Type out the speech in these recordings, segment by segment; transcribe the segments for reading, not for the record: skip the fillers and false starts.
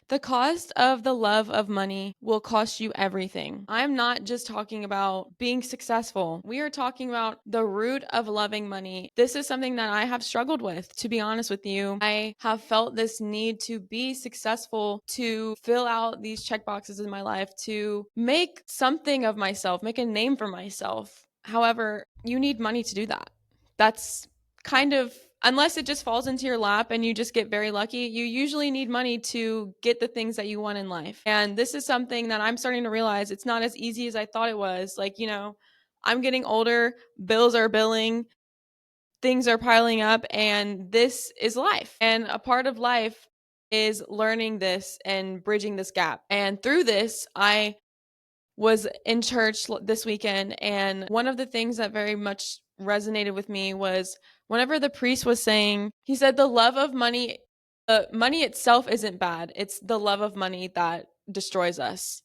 The cost of the love of money will cost you everything. I'm not just talking about being successful. We are talking about the root of loving money. This is something that I have struggled with, to be honest with you. I have felt this need to be successful, to fill out these check boxes in my life, to make something of myself, make a name for myself. However, you need money to do that. That's kind of, unless it just falls into your lap and you just get very lucky, you usually need money to get the things that you want in life. And this is something that I'm starting to realize it's not as easy as I thought it was. Like, I'm getting older, bills are billing, things are piling up, and this is life. And a part of life is learning this and bridging this gap. And through this, I was in church this weekend, and one of the things that very much resonated with me was whenever the priest was saying, he said, the love of money, money itself isn't bad. It's the love of money that destroys us.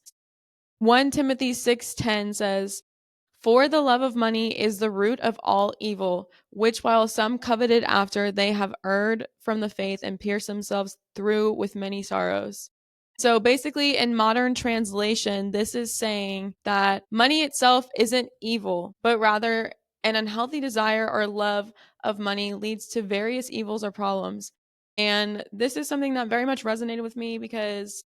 1 Timothy 6:10 says, "For the love of money is the root of all evil, which while some coveted after, they have erred from the faith and pierced themselves through with many sorrows." So basically, in modern translation, this is saying that money itself isn't evil, but rather an unhealthy desire or love of money leads to various evils or problems. And this is something that very much resonated with me because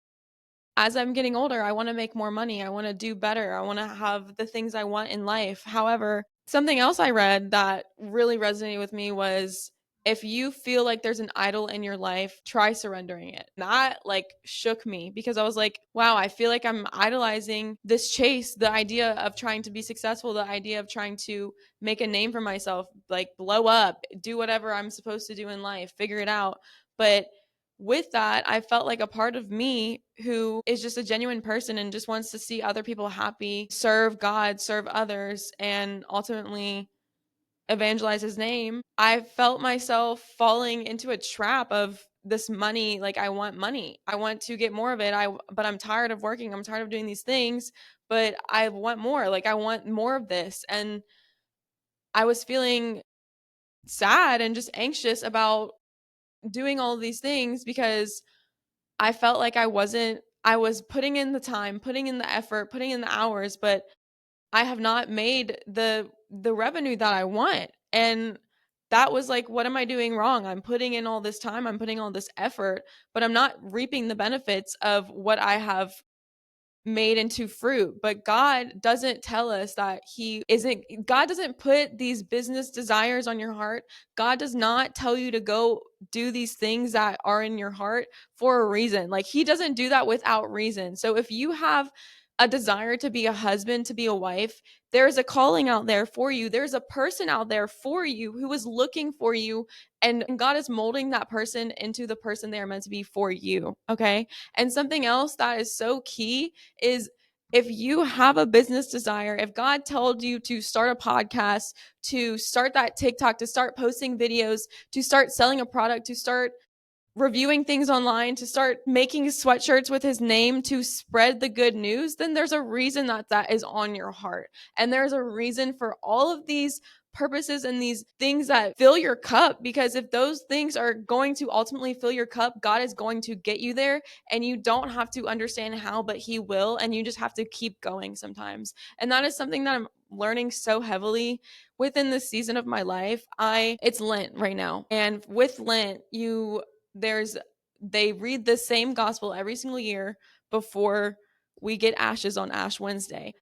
as I'm getting older, I want to make more money. I want to do better. I want to have the things I want in life. However, something else I read that really resonated with me was if you feel like there's an idol in your life, try surrendering it. That like shook me because I was like, wow, I feel like I'm idolizing this chase, the idea of trying to be successful, the idea of trying to make a name for myself, like blow up, do whatever I'm supposed to do in life, figure it out. But with that, I felt like a part of me who is just a genuine person and just wants to see other people happy, serve God, serve others, and ultimately evangelize his name. I felt myself falling into a trap of this money. Like, I want money. I want to get more of it. But I'm tired of working. I'm tired of doing these things, but I want more. Like, I want more of this. And I was feeling sad and just anxious about doing all of these things because I felt like I was putting in the time, putting in the effort, putting in the hours, but I have not made the revenue that I want. And that was like, what am I doing wrong? I'm putting in all this time, I'm putting all this effort, but I'm not reaping the benefits of what I have made into fruit. But God doesn't tell us that God doesn't put these business desires on your heart. God does not tell you to go do these things that are in your heart for a reason. Like, He doesn't do that without reason. So if you have a desire to be a husband, to be a wife, there's a calling out there for you. There's a person out there for you who is looking for you, and God is molding that person into the person they are meant to be for you. Okay. And something else that is so key is if you have a business desire, if God told you to start a podcast, to start that TikTok, to start posting videos, to start selling a product, to start reviewing things online, to start making sweatshirts with his name to spread the good news, then there's a reason that that is on your heart. And there's a reason for all of these purposes and these things that fill your cup, because if those things are going to ultimately fill your cup, God is going to get you there, and you don't have to understand how, but he will, and you just have to keep going sometimes. And that is something that I'm learning so heavily within this season of my life. It's Lent right now, and with Lent, there's they read the same gospel every single year before we get ashes on Ash Wednesday.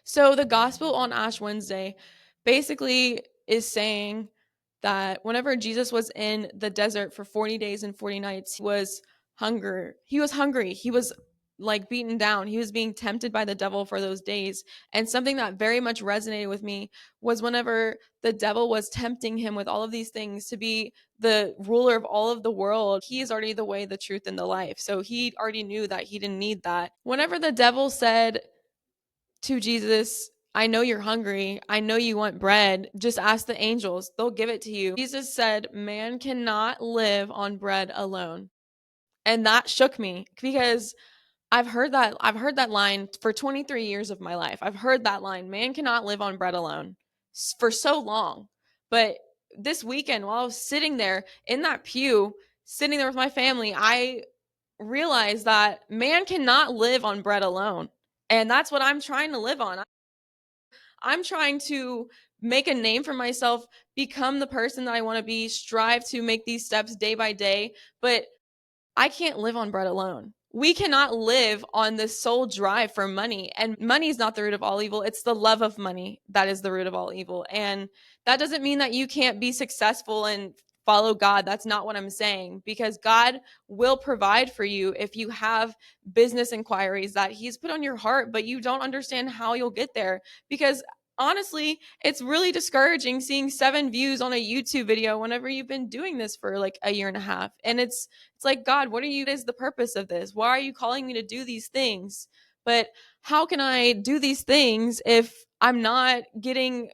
So the gospel on Ash Wednesday basically is saying that whenever Jesus was in the desert for 40 days and 40 nights, he was hungry. He was like beaten down. He was being tempted by the devil for those days. And something that very much resonated with me was whenever the devil was tempting him with all of these things to be the ruler of all of the world, he is already the way, the truth, and the life. So he already knew that he didn't need that. Whenever the devil said to Jesus, I know you're hungry. I know you want bread. Just ask the angels. They'll give it to you. Jesus said, man cannot live on bread alone. And that shook me because I've heard that line for 23 years of my life. I've heard that line, man cannot live on bread alone, for so long. But this weekend while I was sitting there in that pew, sitting there with my family, I realize that man cannot live on bread alone. And that's what I'm trying to live on. I'm trying to make a name for myself, become the person that I want to be, strive to make these steps day by day. But I can't live on bread alone. We cannot live on this sole drive for money. And money is not the root of all evil. It's the love of money that is the root of all evil. And that doesn't mean that you can't be successful and follow God. That's not what I'm saying, because God will provide for you if you have business inquiries that He's put on your heart, but you don't understand how you'll get there. Because honestly, it's really discouraging seeing 7 views on a YouTube video whenever you've been doing this for like a year and a half. And it's like, God, what is the purpose of this? Why are you calling me to do these things? But how can I do these things if I'm not getting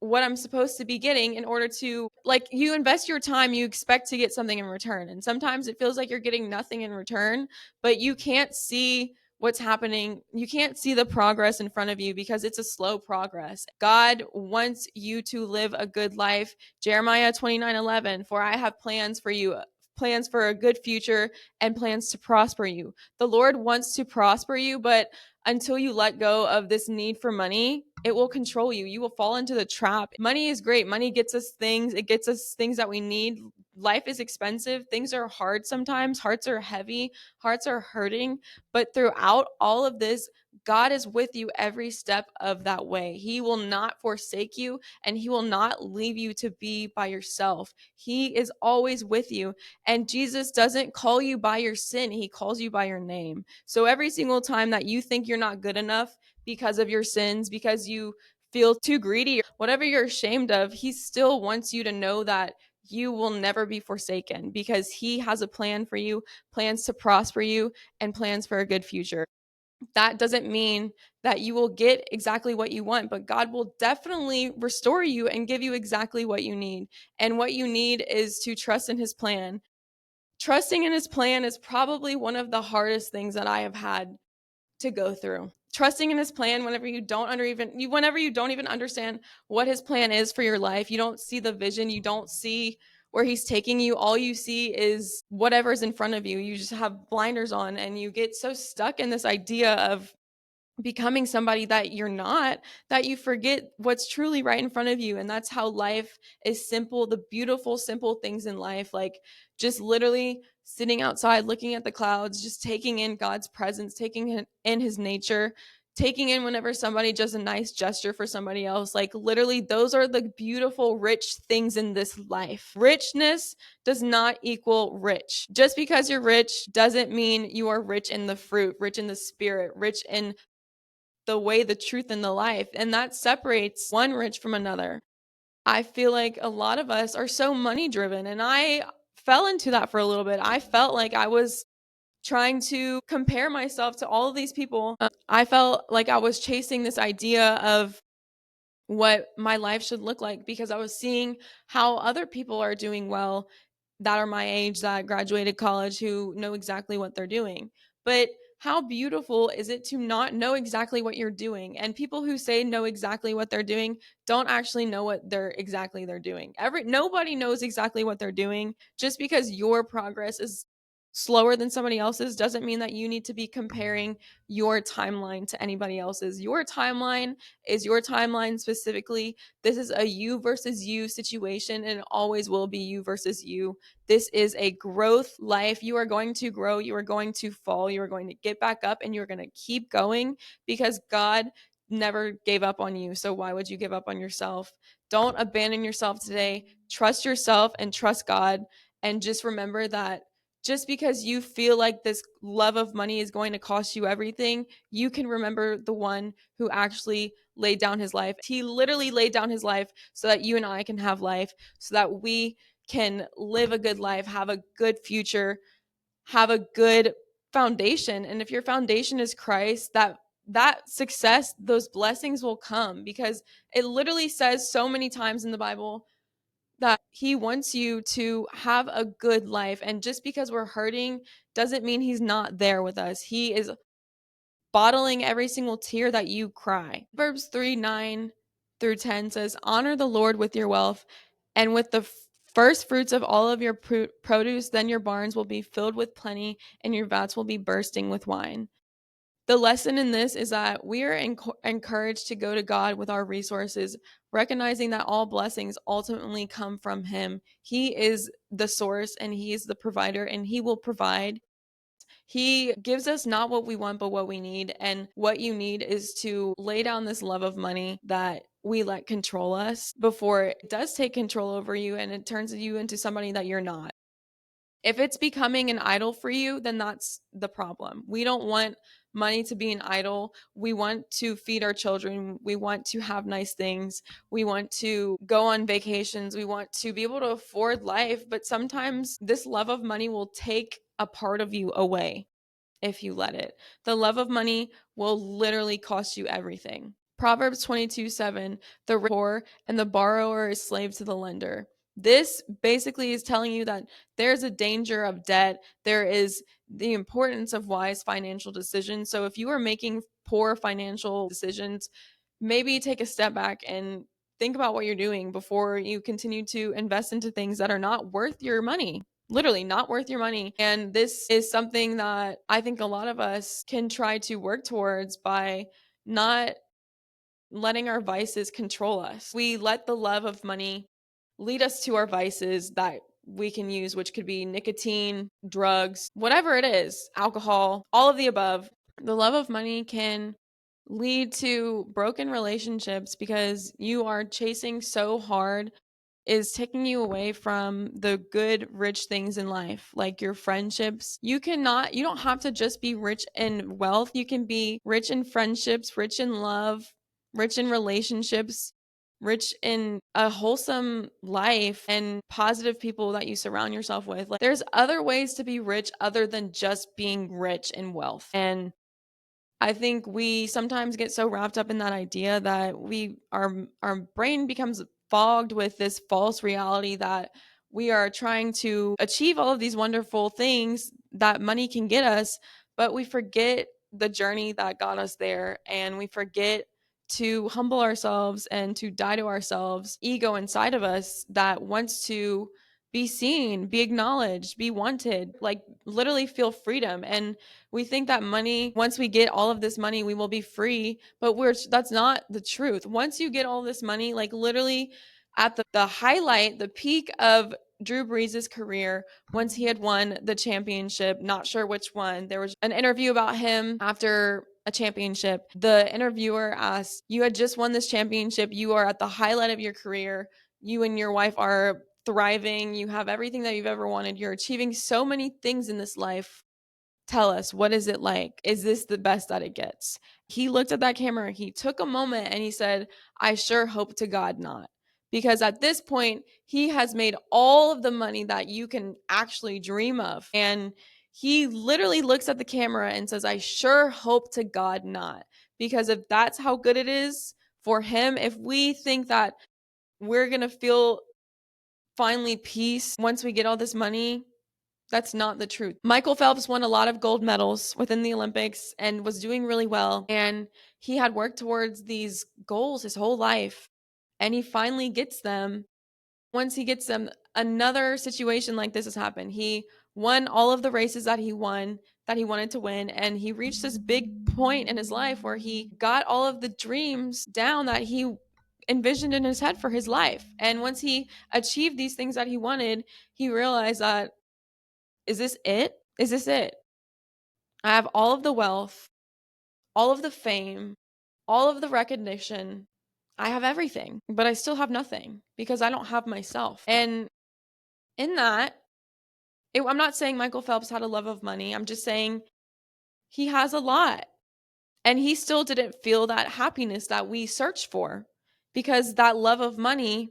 what I'm supposed to be getting? In order to, like, you invest your time, you expect to get something in return. And sometimes it feels like you're getting nothing in return, but you can't see what's happening. You can't see the progress in front of you because it's a slow progress. God wants you to live a good life. Jeremiah 29:11, for I have plans for you, plans for a good future and plans to prosper you. The Lord wants to prosper you, but until you let go of this need for money, it will control you. You will fall into the trap. Money is great. Money gets us things. It gets us things that we need. Life is expensive. Things are hard sometimes. Hearts are heavy. Hearts are hurting. But throughout all of this, God is with you every step of that way. He will not forsake you, and He will not leave you to be by yourself. He is always with you. And Jesus doesn't call you by your sin, He calls you by your name. So every single time that you think you're not good enough because of your sins, because you feel too greedy, or whatever you're ashamed of, He still wants you to know that you will never be forsaken, because He has a plan for you, plans to prosper you, and plans for a good future. That doesn't mean that you will get exactly what you want, but God will definitely restore you and give you exactly what you need. And what you need is to trust in His plan. Trusting in His plan is probably one of the hardest things that I have had to go through. Trusting in His plan whenever whenever you don't even understand what His plan is for your life. You don't see the vision, you don't see where He's taking you. All you see is whatever's in front of you. You just have blinders on, and you get so stuck in this idea of becoming somebody that you're not, that you forget what's truly right in front of you. And that's how life is simple. The beautiful simple things in life, like just literally sitting outside looking at the clouds, just taking in God's presence, taking in His nature, taking in whenever somebody does a nice gesture for somebody else. Like literally, those are the beautiful rich things in this life. Richness does not equal rich. Just because you're rich doesn't mean you are rich in the fruit, rich in the spirit, rich in the way, the truth, and the life. And that separates one rich from another. I feel like a lot of us are so money driven, and I fell into that for a little bit. I felt like I was trying to compare myself to all of these people. I felt like I was chasing this idea of what my life should look like, because I was seeing how other people are doing well, that are my age, that graduated college, who know exactly what they're doing. But how beautiful is it to not know exactly what you're doing? And people who say know exactly what they're doing don't actually know what they're doing. Nobody knows exactly what they're doing. Just because your progress is slower than somebody else's doesn't mean that you need to be comparing your timeline to anybody else's. Your timeline is your timeline specifically. This is a you versus you situation, and it always will be you versus you. This is a growth life. You are going to grow, you are going to fall, you are going to get back up, and you're going to keep going, because God never gave up on you. So why would you give up on yourself? Don't abandon yourself today. Trust yourself and trust God. And just remember that just because you feel like this love of money is going to cost you everything, you can remember the one who actually laid down his life. He literally laid down his life so that you and I can have life, so that we can live a good life, have a good future, have a good foundation. And if your foundation is Christ, that success, those blessings will come, because it literally says so many times in the Bible that He wants you to have a good life. And just because we're hurting doesn't mean He's not there with us. He is bottling every single tear that you cry. Proverbs 3:9 through 10 says, honor the Lord with your wealth and with the First fruits of all of your produce, then your barns will be filled with plenty, and your vats will be bursting with wine. The lesson in this is that we are encouraged to go to God with our resources, recognizing that all blessings ultimately come from Him. He is the source and He is the provider, and He will provide. He gives us not what we want, but what we need. And what you need is to lay down this love of money that we let control us before it does take control over you and it turns you into somebody that you're not. If it's becoming an idol for you, then that's the problem. We don't want money to be an idol. We want to feed our children. We want to have nice things. We want to go on vacations. We want to be able to afford life. But sometimes this love of money will take a part of you away if you let it. The love of money will literally cost you everything. Proverbs 22:7, the rich are poor and the borrower is slave to the lender. This basically is telling you that there's a danger of debt. There is the importance of wise financial decisions. So if you are making poor financial decisions, maybe take a step back and think about what you're doing before you continue to invest into things that are not worth your money. Literally not worth your money. And this is something that I think a lot of us can try to work towards by not letting our vices control us. We let the love of money lead us to our vices that we can use, which could be nicotine, drugs, whatever it is, alcohol, all of the above. The love of money can lead to broken relationships because you are chasing so hard is taking you away from the good rich things in life like your friendships. You don't have to just be rich in wealth. You can be rich in friendships, rich in love, rich in relationships, rich in a wholesome life and positive people that you surround yourself with. Like there's other ways to be rich other than just being rich in wealth. And I think we sometimes get so wrapped up in that idea that our brain becomes fogged with this false reality that we are trying to achieve all of these wonderful things that money can get us, but we forget the journey that got us there and we forget to humble ourselves and to die to ourselves, ego inside of us that wants to be seen, be acknowledged, be wanted, like literally feel freedom. And we think that money, once we get all of this money, we will be free, but that's not the truth. Once you get all this money, like literally at the highlight, the peak of Drew Brees' career, once he had won the championship, not sure which one, there was an interview about him after a championship. The interviewer asked, "You had just won this championship. You are at the highlight of your career. You and your wife are thriving. You have everything that you've ever wanted. You're achieving so many things in this life. Tell us, what is it like? Is this the best that it gets?" He looked at that camera, he took a moment and he said, "I sure hope to God not." Because at this point, he has made all of the money that you can actually dream of. And he literally looks at the camera and says, "I sure hope to God not." Because if that's how good it is for him, if we think that we're going to feel finally peace once we get all this money, that's not the truth. Michael Phelps won a lot of gold medals within the Olympics and was doing really well. And he had worked towards these goals his whole life. And he finally gets them. Once he gets them, another situation like this has happened. He won all of the races that he wanted to win. And he reached this big point in his life where he got all of the dreams down that he envisioned in his head for his life. And once he achieved these things that he wanted, he realized that, is this it? Is this it? I have all of the wealth, all of the fame, all of the recognition. I have everything, but I still have nothing because I don't have myself. And in that, I'm not saying Michael Phelps had a love of money. I'm just saying he has a lot. And he still didn't feel that happiness that we search for because that love of money,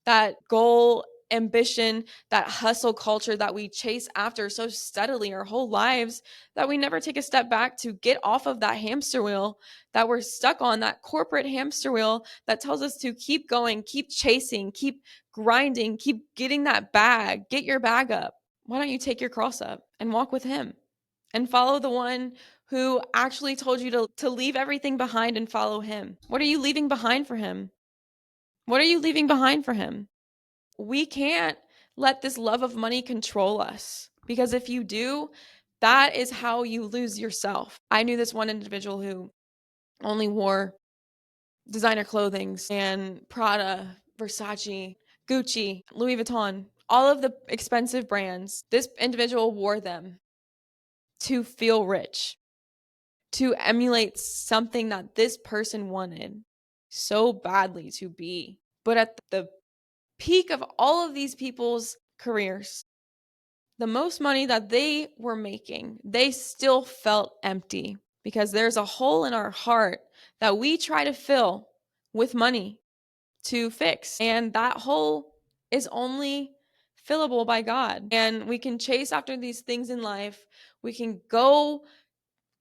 that goal, ambition, that hustle culture that we chase after so steadily our whole lives, that we never take a step back to get off of that hamster wheel that we're stuck on, that corporate hamster wheel that tells us to keep going, keep chasing, keep grinding, keep getting that bag, get your bag up. Why don't you take your cross up and walk with him and follow the one who actually told you to leave everything behind and follow him? What are you leaving behind for him? What are you leaving behind for him? We can't let this love of money control us. Because if you do, that is how you lose yourself. I knew this one individual who only wore designer clothing and Prada, Versace, Gucci, Louis Vuitton, all of the expensive brands. This individual wore them to feel rich, to emulate something that this person wanted so badly to be. But at the peak of all of these people's careers, the most money that they were making, they still felt empty because there's a hole in our heart that we try to fill with money to fix. And that hole is only fillable by God. And we can chase after these things in life. We can go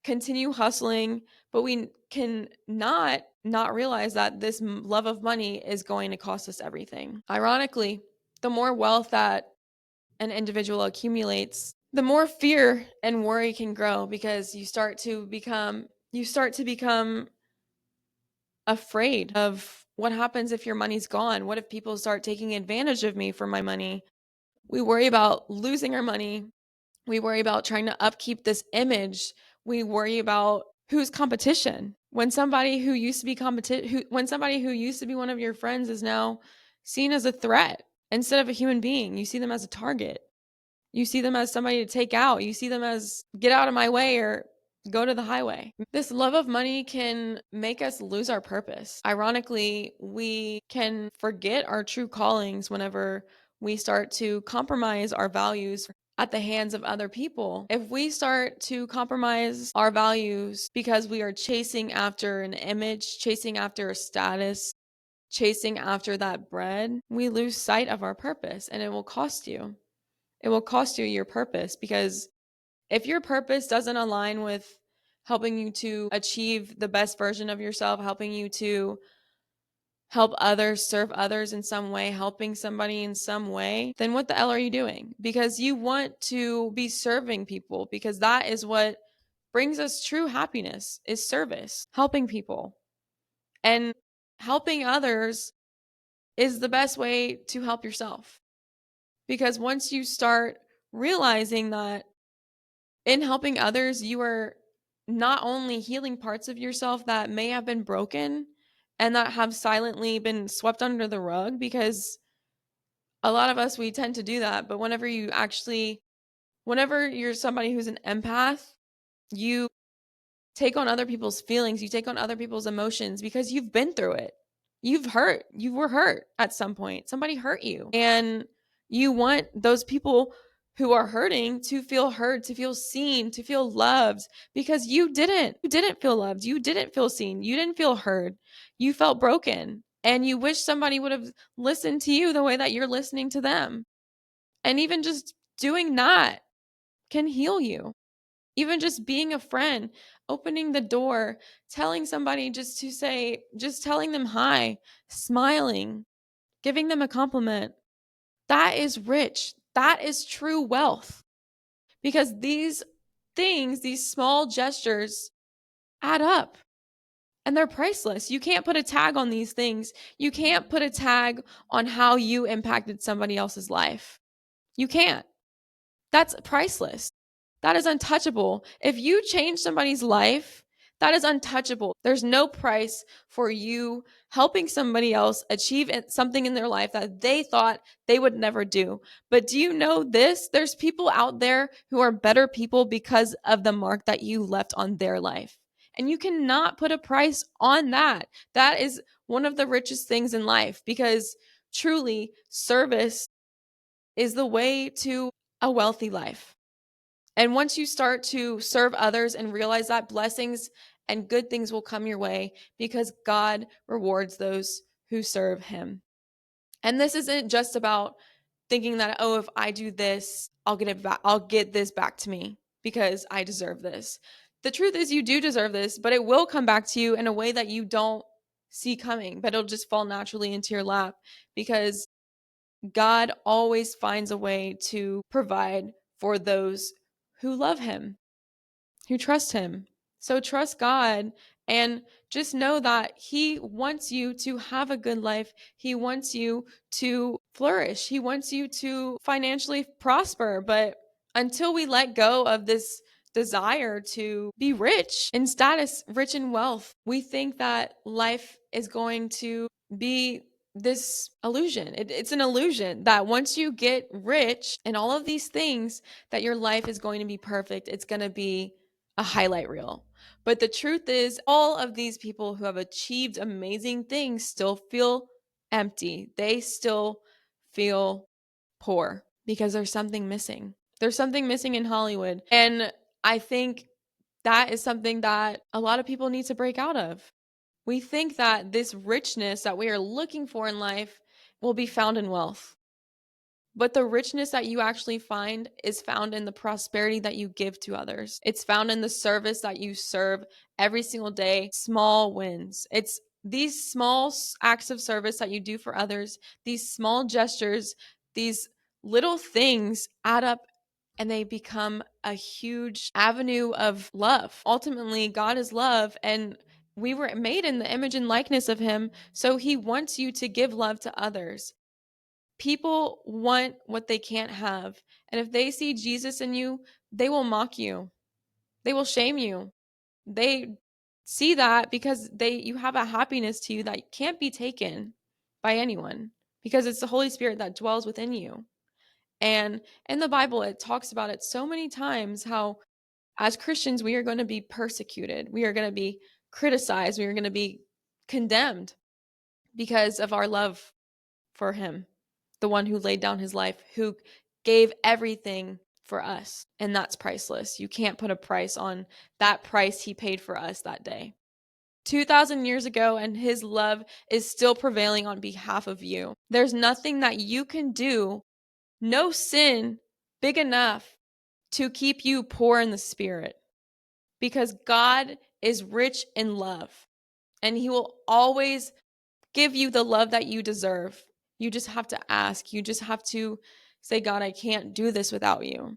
continue hustling, but we can not realize that this love of money is going to cost us everything. Ironically, the more wealth that an individual accumulates, the more fear and worry can grow because you start to become afraid of what happens if your money's gone. What if people start taking advantage of me for my money? We worry about losing our money. We worry about trying to upkeep this image. We worry about who's competition. When somebody who used to be when somebody who used to be one of your friends is now seen as a threat instead of a human being, you see them as a target. You see them as somebody to take out. You see them as get out of my way or go to the highway. This love of money can make us lose our purpose. Ironically, we can forget our true callings whenever we start to compromise our values at the hands of other people. If we start to compromise our values because we are chasing after an image, chasing after a status, chasing after that bread, we lose sight of our purpose, and it will cost you. It will cost you your purpose, because if your purpose doesn't align with helping you to achieve the best version of yourself, helping you to help others, serve others in some way, helping somebody in some way, then what the hell are you doing? Because you want to be serving people, because that is what brings us true happiness, is service, helping people. And helping others is the best way to help yourself. Because once you start realizing that in helping others, you are not only healing parts of yourself that may have been broken and that have silently been swept under the rug, because a lot of us, we tend to do that. But whenever you're somebody who's an empath, you take on other people's feelings, you take on other people's emotions because you've been through it. You were hurt at some point. Somebody hurt you. And you want those people who are hurting to feel heard, to feel seen, to feel loved, because you didn't. You didn't feel loved. You didn't feel seen. You didn't feel heard. You felt broken. And you wish somebody would have listened to you the way that you're listening to them. And even just doing that can heal you. Even just being a friend, opening the door, telling somebody just telling them hi, smiling, giving them a compliment. That is rich. That is true wealth. Because these things, these small gestures add up, and they're priceless. You can't put a tag on these things. You can't put a tag on how you impacted somebody else's life. You can't. That's priceless. That is untouchable. If you change somebody's life, that is untouchable. There's no price for you helping somebody else achieve something in their life that they thought they would never do. But do you know this? There's people out there who are better people because of the mark that you left on their life. And you cannot put a price on that. That is one of the richest things in life, because truly, service is the way to a wealthy life. And once you start to serve others and realize that, blessings and good things will come your way, because God rewards those who serve him. And this isn't just about thinking that, oh, if I do this, I'll get it back. I'll get this back to me because I deserve this. The truth is, you do deserve this, but it will come back to you in a way that you don't see coming, but it'll just fall naturally into your lap, because God always finds a way to provide for those who love him, who trust him. So trust God And just know that he wants you to have a good life. He wants you to flourish. He wants you to financially prosper. But until we let go of this desire to be rich in status, rich in wealth, we think that life is going to be this illusion. It's an illusion that once you get rich and all of these things, that your life is going to be perfect. It's going to be a highlight reel. But the truth is, all of these people who have achieved amazing things still feel empty. They still feel poor because there's something missing. There's something missing in Hollywood. And I think that is something that a lot of people need to break out of. We think that this richness that we are looking for in life will be found in wealth. But the richness that you actually find is found in the prosperity that you give to others. It's found in the service that you serve every single day, small wins. It's these small acts of service that you do for others, these small gestures, these little things add up and they become a huge avenue of love. Ultimately, God is love, and we were made in the image and likeness of Him. So He wants you to give love to others. People want what they can't have. And if they see Jesus in you, they will mock you. They will shame you. They see that because you have a happiness to you that can't be taken by anyone because it's the Holy Spirit that dwells within you. And in the Bible, it talks about it so many times how as Christians, we are going to be persecuted. We are going to be criticized. We are going to be condemned because of our love for Him, the one who laid down His life, who gave everything for us. And that's priceless. You can't put a price on that price He paid for us that day. 2,000 years ago, and His love is still prevailing on behalf of you. There's nothing that you can do, no sin big enough to keep you poor in the spirit, because God is rich in love and He will always give you the love that you deserve. You just have to ask. You just have to say, God, I can't do this without you.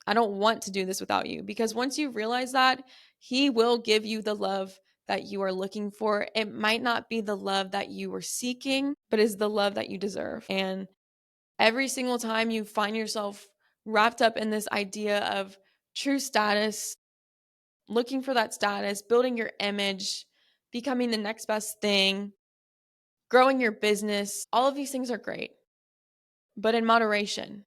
I don't want to do this without you. Because once you realize that, He will give you the love that you are looking for. It might not be the love that you were seeking, but is the love that you deserve. And every single time you find yourself wrapped up in this idea of true status, looking for that status, building your image, becoming the next best thing, growing your business, all of these things are great, but in moderation.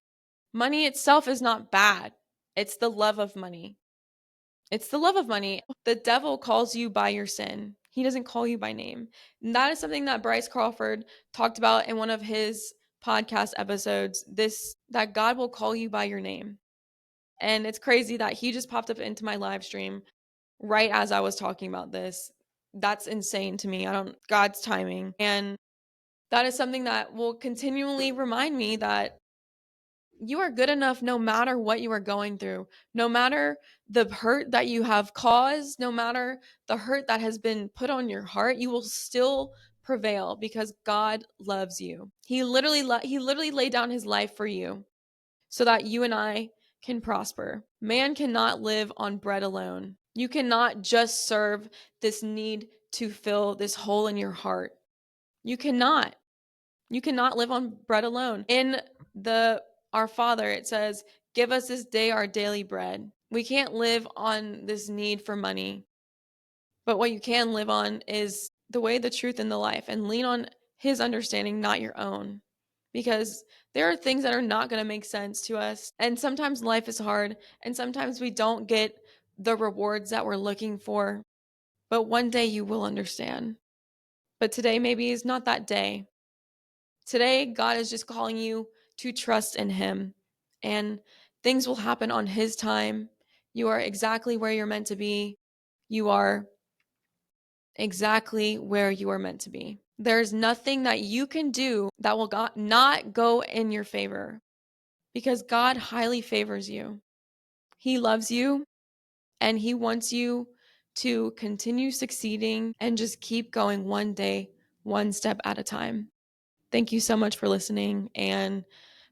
Money itself is not bad. It's the love of money. It's the love of money. The devil calls you by your sin. He doesn't call you by name. And that is something that Bryce Crawford talked about in one of his podcast episodes, that God will call you by your name. And it's crazy that he just popped up into my live stream right as I was talking about this. That's insane to me. God's timing. And that is something that will continually remind me that you are good enough no matter what you are going through, no matter the hurt that you have caused, no matter the hurt that has been put on your heart, you will still prevail because God loves you. He literally laid down His life for you so that you and I can prosper. Man cannot live on bread alone. You cannot just serve this need to fill this hole in your heart. You cannot. You cannot live on bread alone. In Our Father, it says, "Give us this day our daily bread." We can't live on this need for money. But what you can live on is the way, the truth, and the life, and lean on His understanding, not your own. Because there are things that are not going to make sense to us. And sometimes life is hard, and sometimes we don't get the rewards that we're looking for. But one day you will understand. But today maybe is not that day. Today, God is just calling you to trust in Him, and things will happen on His time. You are exactly where you're meant to be. You are exactly where you are meant to be. There's nothing that you can do that will not go in your favor, because God highly favors you. He loves you, and He wants you to continue succeeding and just keep going one day, one step at a time. Thank you so much for listening, and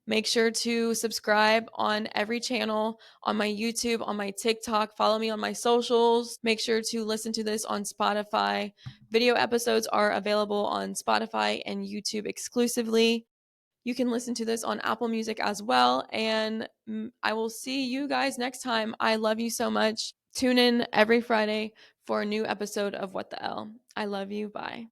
Make sure to subscribe on every channel, on my YouTube, on my TikTok. Follow me on my socials. Make sure to listen to this on Spotify. Video episodes are available on Spotify and YouTube exclusively. You can listen to this on Apple Music as well. And I will see you guys next time. I love you so much. Tune in every Friday for a new episode of What the L. I love you. Bye.